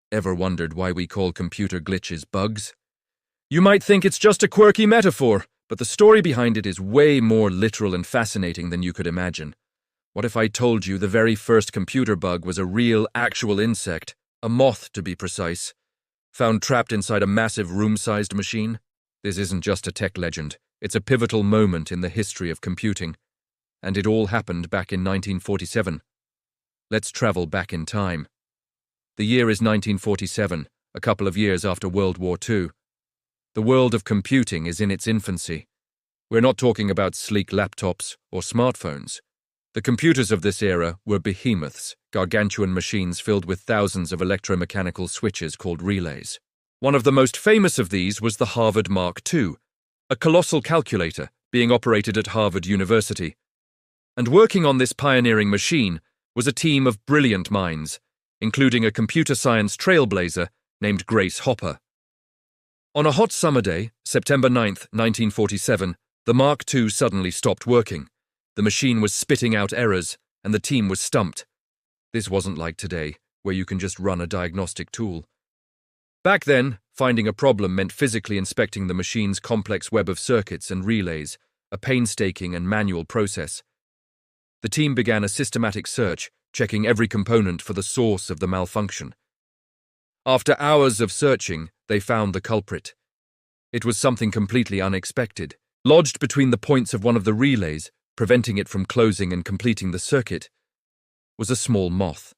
Ever wondered why we call computer glitches bugs? You might think it's just a quirky metaphor, but the story behind it is way more literal and fascinating than you could imagine. What if I told you the very first computer bug was a real, actual insect, a moth to be precise, found trapped inside a massive room-sized machine? This isn't just a tech legend, it's a pivotal moment in the history of computing. And it all happened back in 1947. Let's travel back in time. The year is 1947, a couple of years after World War II. The world of computing is in its infancy. We're not talking about sleek laptops or smartphones. The computers of this era were behemoths, gargantuan machines filled with thousands of electromechanical switches called relays. One of the most famous of these was the Harvard Mark II, a colossal calculator being operated at Harvard University. And working on this pioneering machine was a team of brilliant minds, including a computer science trailblazer named Grace Hopper. On a hot summer day, September 9, 1947, the Mark II suddenly stopped working. The machine was spitting out errors, and the team was stumped. This wasn't like today, where you can just run a diagnostic tool. Back then, finding a problem meant physically inspecting the machine's complex web of circuits and relays, a painstaking and manual process. The team began a systematic search, checking every component for the source of the malfunction. After hours of searching, they found the culprit. It was something completely unexpected. Lodged between the points of one of the relays, preventing it from closing and completing the circuit, was a small moth.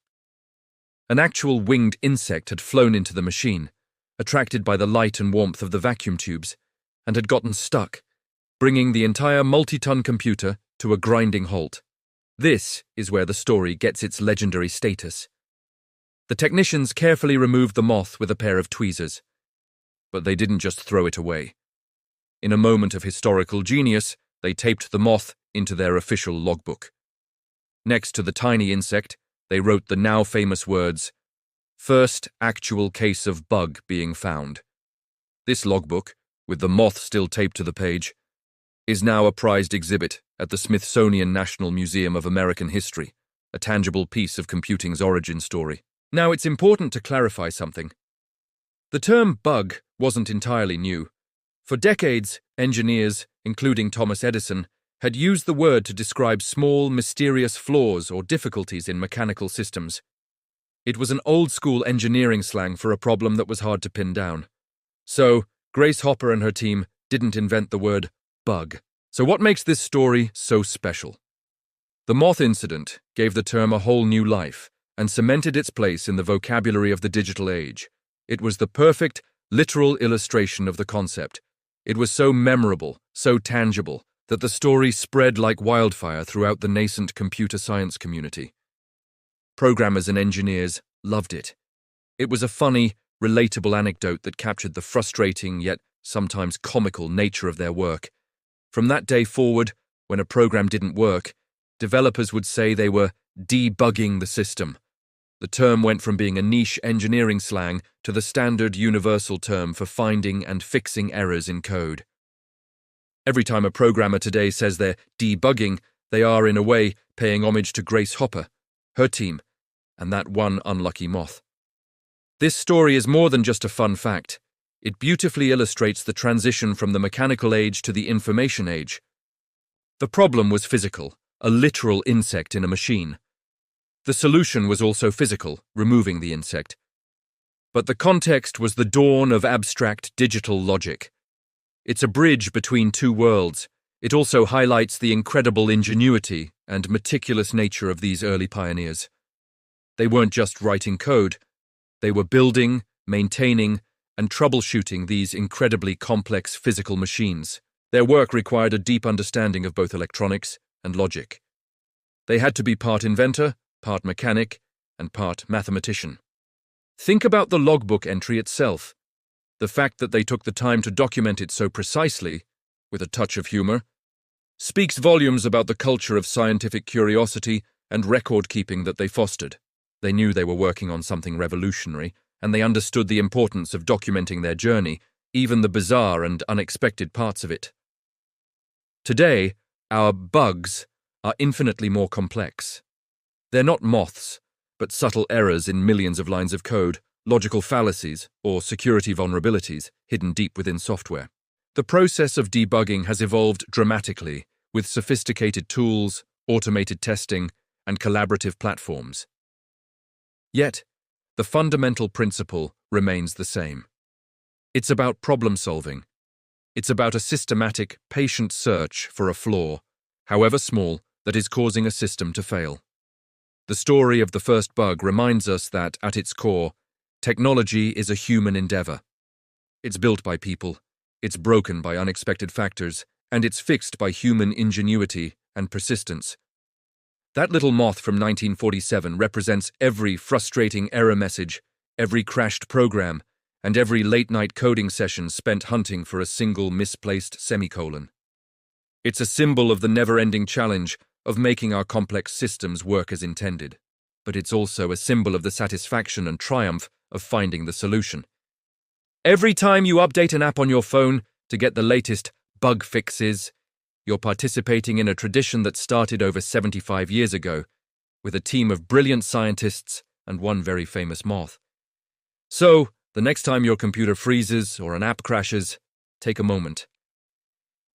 An actual winged insect had flown into the machine, attracted by the light and warmth of the vacuum tubes, and had gotten stuck, bringing the entire multi-ton computer to a grinding halt. This is where the story gets its legendary status. The technicians carefully removed the moth with a pair of tweezers. But they didn't just throw it away. In a moment of historical genius, they taped the moth into their official logbook. Next to the tiny insect, they wrote the now famous words, "First actual case of bug being found." This logbook, with the moth still taped to the page, is now a prized exhibit at the Smithsonian National Museum of American History, a tangible piece of computing's origin story. Now, it's important to clarify something. The term bug wasn't entirely new. For decades, engineers, including Thomas Edison, had used the word to describe small, mysterious flaws or difficulties in mechanical systems. It was an old-school engineering slang for a problem that was hard to pin down. So, Grace Hopper and her team didn't invent the word bug. So what makes this story so special? The moth incident gave the term a whole new life and cemented its place in the vocabulary of the digital age. It was the perfect, literal illustration of the concept. It was so memorable, so tangible, that the story spread like wildfire throughout the nascent computer science community. Programmers and engineers loved it. It was a funny, relatable anecdote that captured the frustrating yet sometimes comical nature of their work. From that day forward, when a program didn't work, developers would say they were debugging the system. The term went from being a niche engineering slang to the standard universal term for finding and fixing errors in code. Every time a programmer today says they're debugging, they are, in a way, paying homage to Grace Hopper, her team, and that one unlucky moth. This story is more than just a fun fact. It beautifully illustrates the transition from the mechanical age to the information age. The problem was physical, a literal insect in a machine. The solution was also physical, removing the insect. But the context was the dawn of abstract digital logic. It's a bridge between two worlds. It also highlights the incredible ingenuity and meticulous nature of these early pioneers. They weren't just writing code. They were building, maintaining, and troubleshooting these incredibly complex physical machines. Their work required a deep understanding of both electronics and logic. They had to be part inventor, part mechanic, and part mathematician. Think about the logbook entry itself. The fact that they took the time to document it so precisely, with a touch of humor, speaks volumes about the culture of scientific curiosity and record-keeping that they fostered. They knew they were working on something revolutionary, and they understood the importance of documenting their journey, even the bizarre and unexpected parts of it. Today, our bugs are infinitely more complex. They're not moths, but subtle errors in millions of lines of code, logical fallacies, or security vulnerabilities hidden deep within software. The process of debugging has evolved dramatically with sophisticated tools, automated testing, and collaborative platforms. Yet, the fundamental principle remains the same. It's about problem solving. It's about a systematic, patient search for a flaw, however small, that is causing a system to fail. The story of the first bug reminds us that, at its core, technology is a human endeavor. It's built by people, it's broken by unexpected factors, and it's fixed by human ingenuity and persistence. That little moth from 1947 represents every frustrating error message, every crashed program, and every late-night coding session spent hunting for a single misplaced semicolon. It's a symbol of the never-ending challenge of making our complex systems work as intended, but it's also a symbol of the satisfaction and triumph of finding the solution. Every time you update an app on your phone to get the latest bug fixes, you're participating in a tradition that started over 75 years ago, with a team of brilliant scientists and one very famous moth. So, the next time your computer freezes or an app crashes, take a moment.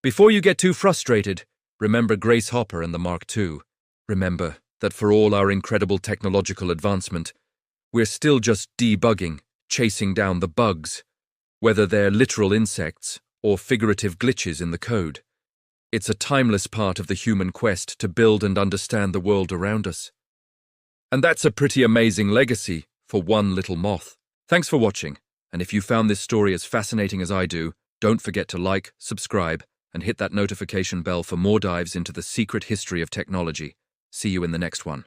Before you get too frustrated, remember Grace Hopper and the Mark II. Remember that for all our incredible technological advancement, we're still just debugging, chasing down the bugs, whether they're literal insects or figurative glitches in the code. It's a timeless part of the human quest to build and understand the world around us. And that's a pretty amazing legacy for one little moth. Thanks for watching, and if you found this story as fascinating as I do, don't forget to like, subscribe, and hit that notification bell for more dives into the secret history of technology. See you in the next one.